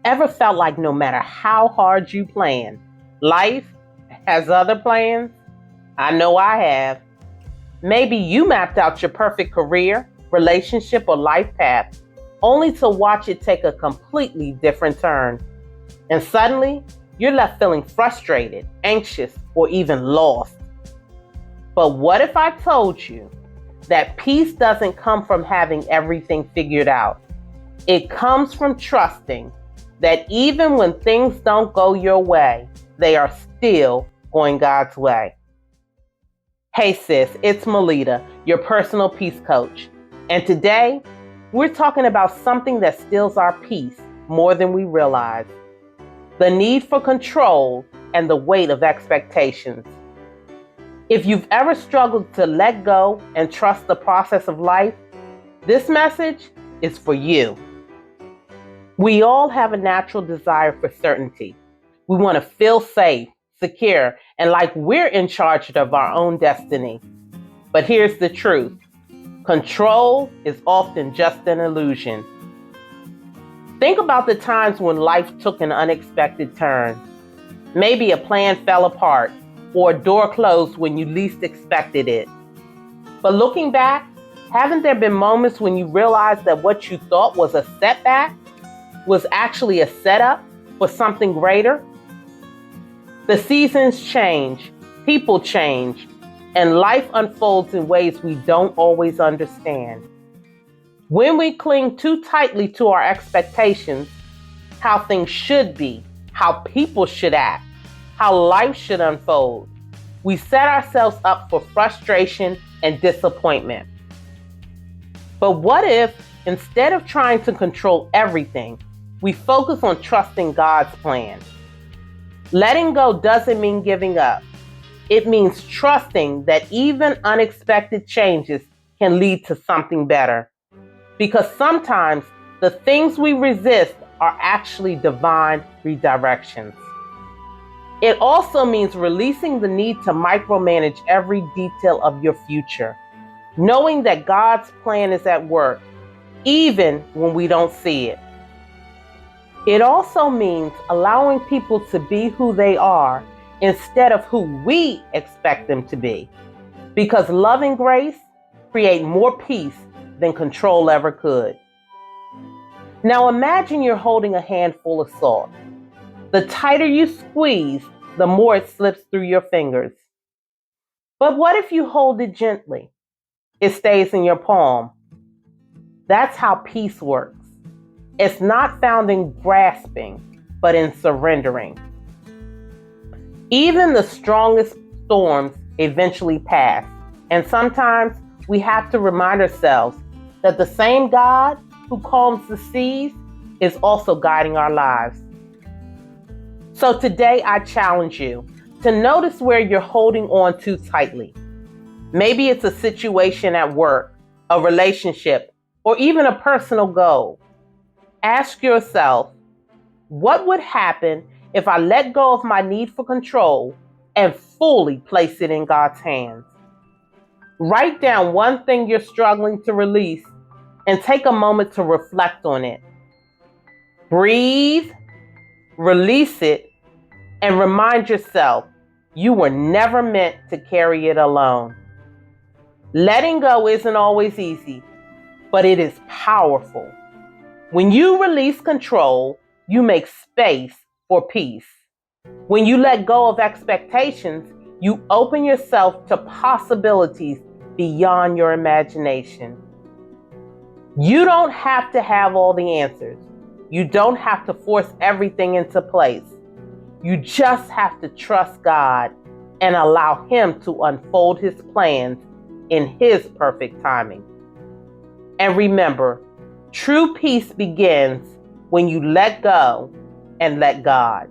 Ever felt like no matter how hard you plan, life has other plans? I know I have. Maybe you mapped out your perfect career, relationship, or life path, only to watch it take a completely different turn. And suddenly, you're left feeling frustrated, anxious, or even lost. But what if I told you that peace doesn't come from having everything figured out? It comes from trusting that even when things don't go your way, they are still going God's way. Hey sis, it's Melita, your personal peace coach. And today, we're talking about something that steals our peace more than we realize. The need for control and the weight of expectations. If you've ever struggled to let go and trust the process of life, this message is for you. We all have a natural desire for certainty. We want to feel safe, secure, and like we're in charge of our own destiny. But here's the truth. Control is often just an illusion. Think about the times when life took an unexpected turn. Maybe a plan fell apart or a door closed when you least expected it. But looking back, haven't there been moments when you realized that what you thought was a setback was actually a setup for something greater? The seasons change, people change, and life unfolds in ways we don't always understand. When we cling too tightly to our expectations, how things should be, how people should act, how life should unfold, we set ourselves up for frustration and disappointment. But what if, instead of trying to control everything, we focus on trusting God's plan? Letting go doesn't mean giving up. It means trusting that even unexpected changes can lead to something better. Because sometimes the things we resist are actually divine redirections. It also means releasing the need to micromanage every detail of your future, knowing that God's plan is at work, even when we don't see it. It also means allowing people to be who they are instead of who we expect them to be. Because love and grace create more peace than control ever could. Now imagine you're holding a handful of salt. The tighter you squeeze, the more it slips through your fingers. But what if you hold it gently? It stays in your palm. That's how peace works. It's not found in grasping, but in surrendering. Even the strongest storms eventually pass, and sometimes we have to remind ourselves that the same God who calms the seas is also guiding our lives. So today I challenge you to notice where you're holding on too tightly. Maybe it's a situation at work, a relationship, or even a personal goal. Ask yourself, what would happen if I let go of my need for control and fully place it in God's hands? Write down one thing you're struggling to release and take a moment to reflect on it. Breathe, release it, and remind yourself you were never meant to carry it alone. Letting go isn't always easy, but it is powerful. When you release control, you make space for peace. When you let go of expectations, you open yourself to possibilities beyond your imagination. You don't have to have all the answers. You don't have to force everything into place. You just have to trust God and allow Him to unfold His plans in His perfect timing. And remember, true peace begins when you let go and let God.